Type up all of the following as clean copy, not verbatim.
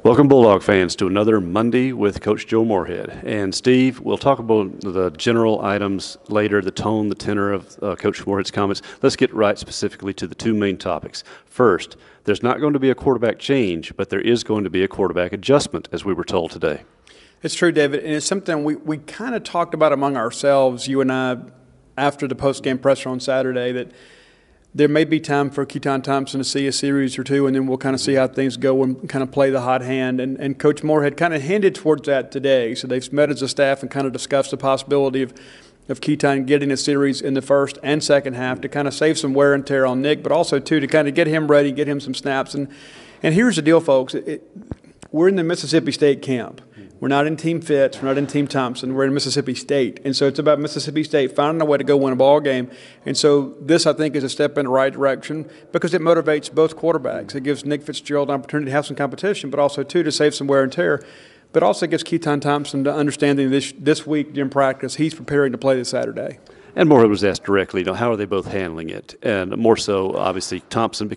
Welcome, Bulldog fans, to another Monday with Coach Joe Moorhead. And Steve, we'll talk about the general items later, the tone, the tenor of Coach Moorhead's comments. Let's get right specifically to the two main topics. First, there's not going to be a quarterback change, but there is going to be a quarterback adjustment, as we were told today. It's true, David, and it's something we kind of talked about among ourselves, you and I, after the post-game presser on Saturday, that there may be time for Keaton Thompson to see a series or two, and then we'll kind of see how things go and kind of play the hot hand. And Coach Moorhead kind of hinted towards that today. So they've met as a staff and kind of discussed the possibility of Keaton getting a series in the first and second half to kind of save some wear and tear on Nick, but also, too, to kind of get him ready, get him some snaps. And here's the deal, folks. We're in the Mississippi State camp. We're not in Team Fitz. We're not in Team Thompson. We're in Mississippi State. And so it's about Mississippi State finding a way to go win a ball game. And so this, I think, is a step in the right direction because it motivates both quarterbacks. It gives Nick Fitzgerald an opportunity to have some competition, but also, too, to save some wear and tear. But also gives Keaton Thompson the understanding this week in practice he's preparing to play this Saturday. And Moorhead was asked directly, how are they both handling it? And more so, obviously, Thompson,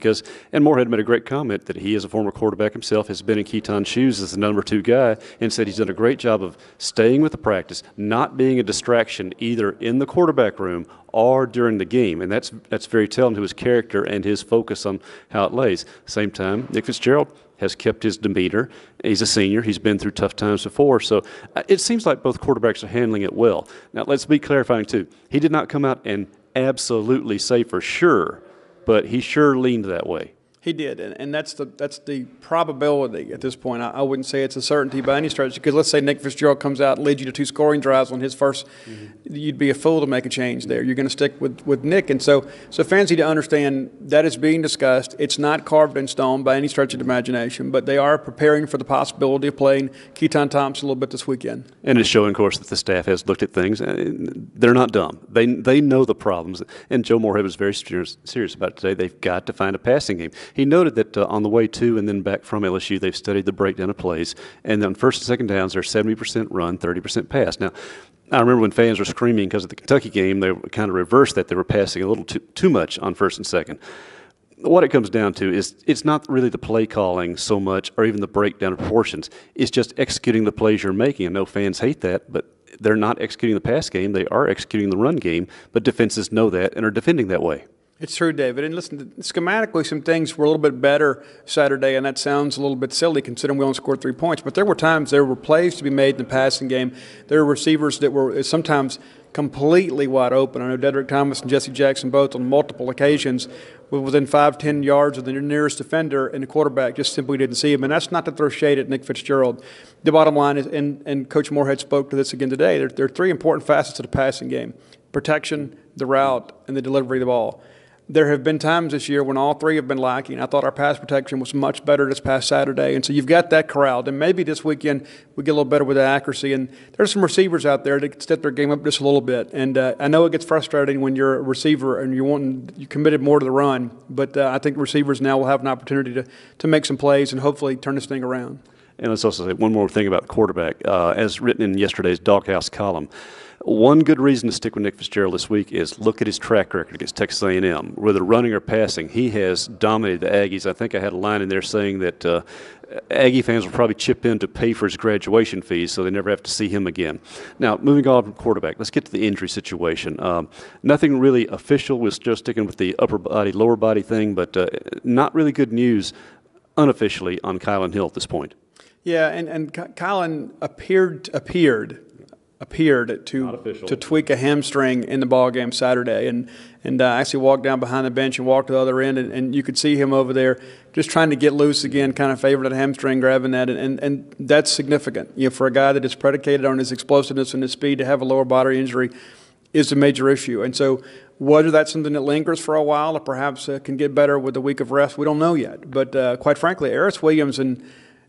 and Moorhead made a great comment that he, as a former quarterback himself, has been in Keaton's shoes as the number 2 guy and said he's done a great job of staying with the practice, not being a distraction either in the quarterback room or during the game. And that's very telling to his character and his focus on how it lays. Same time, Nick Fitzgerald has kept his demeanor. He's a senior. He's been through tough times before. So it seems like both quarterbacks are handling it well. Now, let's be clarifying, too. He did not come out and absolutely say for sure, but he sure leaned that way. He did, and that's the probability at this point. I wouldn't say it's a certainty by any stretch because let's say Nick Fitzgerald comes out and leads you to 2 scoring drives on his first, you'd be a fool to make a change there. You're going to stick with Nick. And so fans need to understand that is being discussed. It's not carved in stone by any stretch of the imagination, but they are preparing for the possibility of playing Keaton Thompson a little bit this weekend. And it's showing, of course, that the staff has looked at things. They're not dumb. They know the problems. And Joe Moorhead was very serious about it today. They've got to find a passing game. He noted that on the way to and then back from LSU, they've studied the breakdown of plays, and on first and second downs, they're 70% run, 30% pass. Now, I remember when fans were screaming because of the Kentucky game, they kind of reversed that. They were passing a little too much on first and second. What it comes down to is it's not really the play calling so much or even the breakdown of proportions. It's just executing the plays you're making. I know fans hate that, but they're not executing the pass game. They are executing the run game, but defenses know that and are defending that way. It's true, David. And listen, schematically, some things were a little bit better Saturday, and that sounds a little bit silly considering we only scored 3 points. But there were times there were plays to be made in the passing game. There were receivers that were sometimes completely wide open. I know Dedrick Thomas and Jesse Jackson both on multiple occasions were within 5-10 yards of the nearest defender, and the quarterback just simply didn't see him. And that's not to throw shade at Nick Fitzgerald. The bottom line is, and Coach Moorhead spoke to this again today, there are 3 important facets of the passing game: protection, the route, and the delivery of the ball. There have been times this year when all 3 have been lacking. I thought our pass protection was much better this past Saturday, and so you've got that corralled. And maybe this weekend we get a little better with the accuracy. And there's some receivers out there that can step their game up just a little bit. And I know it gets frustrating when you're a receiver and you committed more to the run, but I think receivers now will have an opportunity to make some plays and hopefully turn this thing around. And let's also say one more thing about the quarterback. As written in yesterday's Doghouse column, one good reason to stick with Nick Fitzgerald this week is look at his track record against Texas A&M. Whether running or passing, he has dominated the Aggies. I think I had a line in there saying that Aggie fans will probably chip in to pay for his graduation fees so they never have to see him again. Now, moving on from quarterback, let's get to the injury situation. Nothing really official. We're still sticking with the upper body, lower body thing, but not really good news unofficially on Kylan Hill at this point. Yeah, and Kylan appeared to tweak a hamstring in the ball game Saturday, and I actually walked down behind the bench and walked to the other end, and you could see him over there just trying to get loose again, kind of favored that hamstring, grabbing that, and that's significant. For a guy that is predicated on his explosiveness and his speed, to have a lower body injury is a major issue. And so whether that's something that lingers for a while or perhaps can get better with a week of rest, we don't know yet. But quite frankly, Aris Williams and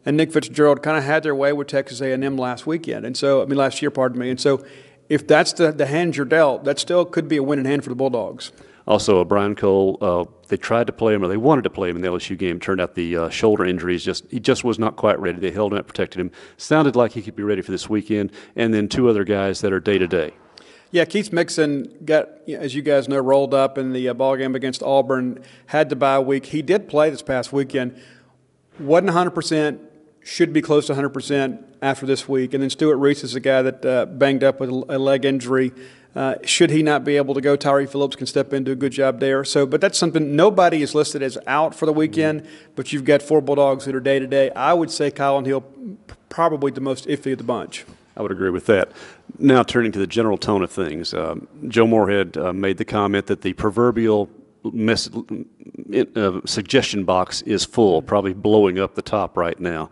Nick Fitzgerald kind of had their way with Texas A&M last year, pardon me. And so if that's the hand you're dealt, that still could be a winning hand for the Bulldogs. Also, Brian Cole, they tried to play him, or they wanted to play him in the LSU game. Turned out the shoulder injuries, he just was not quite ready. They held him up, protected him. Sounded like he could be ready for this weekend. And then 2 other guys that are day-to-day. Yeah, Keith Mixon got, as you guys know, rolled up in the ball game against Auburn, had the bye week. He did play this past weekend. Wasn't 100%. should be close to 100% after this week. And then Stuart Reese is a guy that banged up with a leg injury. Should he not be able to go, Tyree Phillips can step in, do a good job there. So, but that's something, nobody is listed as out for the weekend, but you've got 4 Bulldogs that are day-to-day. I would say Colin Hill probably the most iffy of the bunch. I would agree with that. Now turning to the general tone of things, Joe Moorhead made the comment that the proverbial suggestion box is full, probably blowing up the top right now.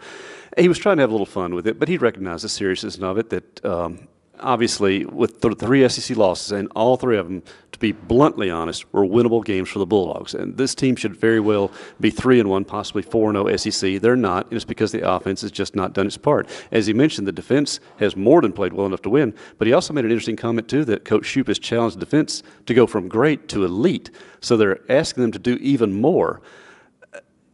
He was trying to have a little fun with it, but he recognized the seriousness of it, that obviously with the 3 SEC losses, and all 3 of them, to be bluntly honest, were winnable games for the Bulldogs. And this team should very well be 3-1, possibly 4-0 SEC. They're not, and it's because the offense has just not done its part. As he mentioned, the defense has more than played well enough to win, but he also made an interesting comment, too, that Coach Shoup has challenged the defense to go from great to elite. So they're asking them to do even more.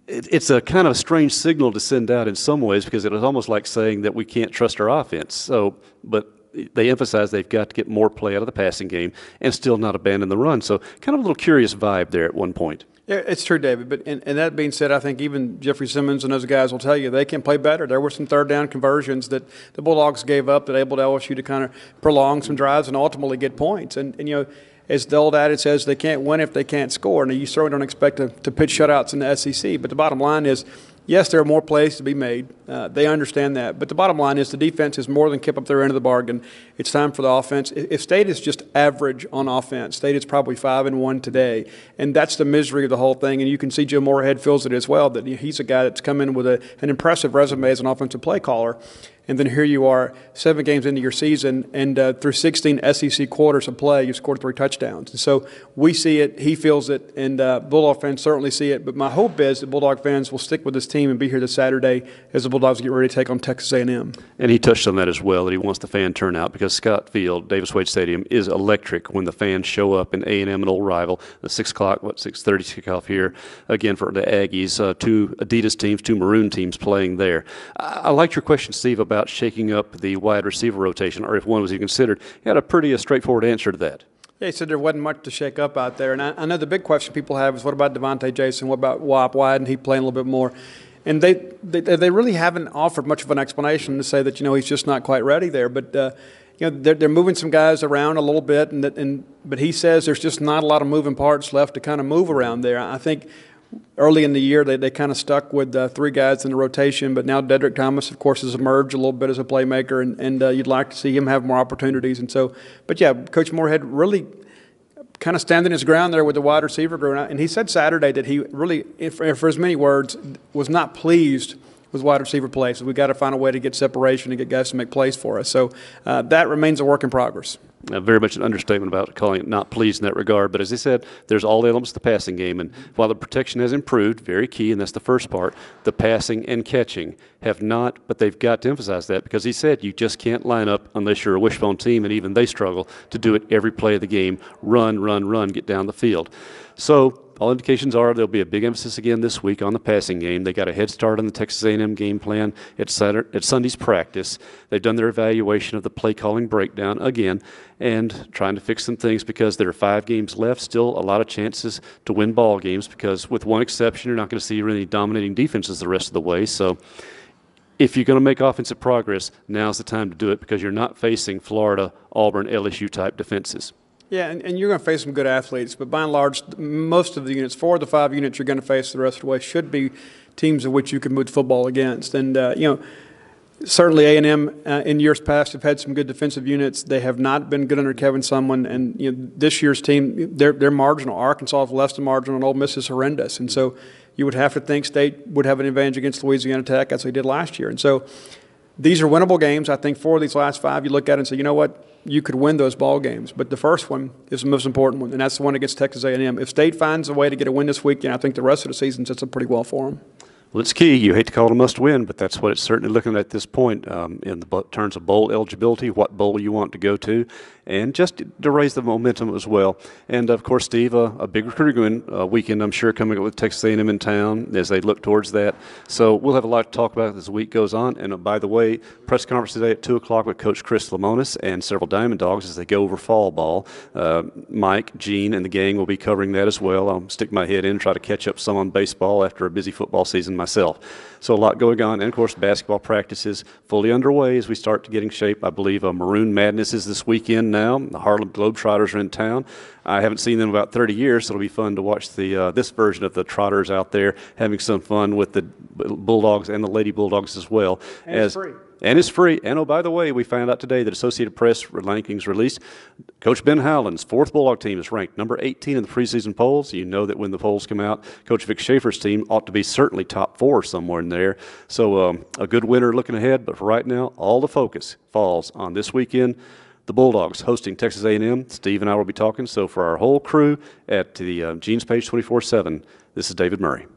It's a kind of a strange signal to send out in some ways, because it was almost like saying that we can't trust our offense. So, but they emphasize they've got to get more play out of the passing game and still not abandon the run. So kind of a little curious vibe there at one point. Yeah, it's true, David. But and that being said, I think even Jeffrey Simmons and those guys will tell you they can play better. There were some third down conversions that the Bulldogs gave up that enabled LSU to kind of prolong some drives and ultimately get points. And you know, as the old adage says, they can't win if they can't score. And you certainly don't expect to pitch shutouts in the SEC. But the bottom line is, yes, there are more plays to be made. They understand that. But the bottom line is the defense has more than kept up their end of the bargain. It's time for the offense. If State is just average on offense, State is probably 5-1 today. And that's the misery of the whole thing. And you can see Joe Moorhead feels it as well, that he's a guy that's come in with an impressive resume as an offensive play caller. And then here you are 7 games into your season, and through 16 SEC quarters of play, you've scored 3 touchdowns. And so we see it, he feels it, and Bulldog fans certainly see it. But my hope is that Bulldog fans will stick with this team and be here this Saturday as the Bulldogs get ready to take on Texas A&M. And he touched on that as well, that he wants the fan turnout, because Scott Field, Davis Wade Stadium, is electric when the fans show up in A&M, an old rival. The 6 o'clock, 6:30 kickoff here, again for the Aggies, 2 Adidas teams, 2 Maroon teams playing there. I liked your question, Steve, about shaking up the wide receiver rotation, or if one was even considered. He had a pretty straightforward answer to that. Yeah, he said there wasn't much to shake up out there. And I know the big question people have is, what about Devontae Jason? What about Wop? Why didn't he play a little bit more? And they really haven't offered much of an explanation to say that, you know, he's just not quite ready there. But, you know, they're moving some guys around a little bit, but he says there's just not a lot of moving parts left to kind of move around there. I think early in the year, they kind of stuck with 3 guys in the rotation, but now Dedrick Thomas, of course, has emerged a little bit as a playmaker, and you'd like to see him have more opportunities. And so, but yeah, Coach Moorhead really kind of standing his ground there with the wide receiver group. And he said Saturday that he really, for as many words, was not pleased with wide receiver play. So we've got to find a way to get separation and get guys to make plays for us. So that remains a work in progress. Very much an understatement about calling it not pleased in that regard. But as he said, there's all the elements of the passing game. And while the protection has improved, very key, and that's the first part, the passing and catching have not, but they've got to emphasize that, because he said you just can't line up unless you're a wishbone team, and even they struggle to do it every play of the game. Run, run, run, get down the field. So all indications are there'll be a big emphasis again this week on the passing game. They got a head start on the Texas A&M game plan at Sunday's practice. They've done their evaluation of the play calling breakdown again and trying to fix some things, because there are 5 games left. Still a lot of chances to win ball games, because with one exception, you're not going to see really dominating defenses the rest of the way. So if you're going to make offensive progress, now's the time to do it, because you're not facing Florida, Auburn, LSU type defenses. Yeah, and you're going to face some good athletes, but by and large, most of the units, 4 of the 5 units you're going to face the rest of the way, should be teams of which you can move the football against. And, you know, certainly A&M in years past have had some good defensive units. They have not been good under Kevin Sumlin. And, you know, this year's team, they're marginal. Arkansas is less than marginal, and Ole Miss is horrendous. And so you would have to think State would have an advantage against Louisiana Tech, as they did last year. And so these are winnable games. I think 4 of these last 5, you look at it and say, you know what? You could win those ball games, but the first one is the most important one, and that's the one against Texas A&M. If State finds a way to get a win this weekend, I think the rest of the season sets up pretty well for them. Well, it's key. You hate to call it a must-win, but that's what it's certainly looking at this point in the terms of bowl eligibility, what bowl you want to go to, and just to raise the momentum as well. And, of course, Steve, a big recruiting weekend, I'm sure, coming up with Texas A&M in town as they look towards that. So we'll have a lot to talk about as the week goes on. And, by the way, press conference today at 2 o'clock with Coach Chris Lamonis and several Diamond Dogs as they go over fall ball. Mike, Gene, and the gang will be covering that as well. I'll stick my head in and try to catch up some on baseball after a busy football season myself. So a lot going on, and of course basketball practices fully underway as we start to get in shape. I believe Maroon Madness is this weekend now. The Harlem Globetrotters are in town. I haven't seen them in about 30 years, so it'll be fun to watch this version of the Trotters out there having some fun with the Bulldogs and the Lady Bulldogs as well. And it's free. And it's free. And, oh, by the way, we found out today that Associated Press rankings released. Coach Ben Howland's 4th Bulldog team is ranked number 18 in the preseason polls. You know that when the polls come out, Coach Vic Schaefer's team ought to be certainly top 4 somewhere in there. So a good winner looking ahead. But for right now, all the focus falls on this weekend. The Bulldogs hosting Texas A&M. Steve and I will be talking. So for our whole crew at the Gene's Page 24/7, this is David Murray.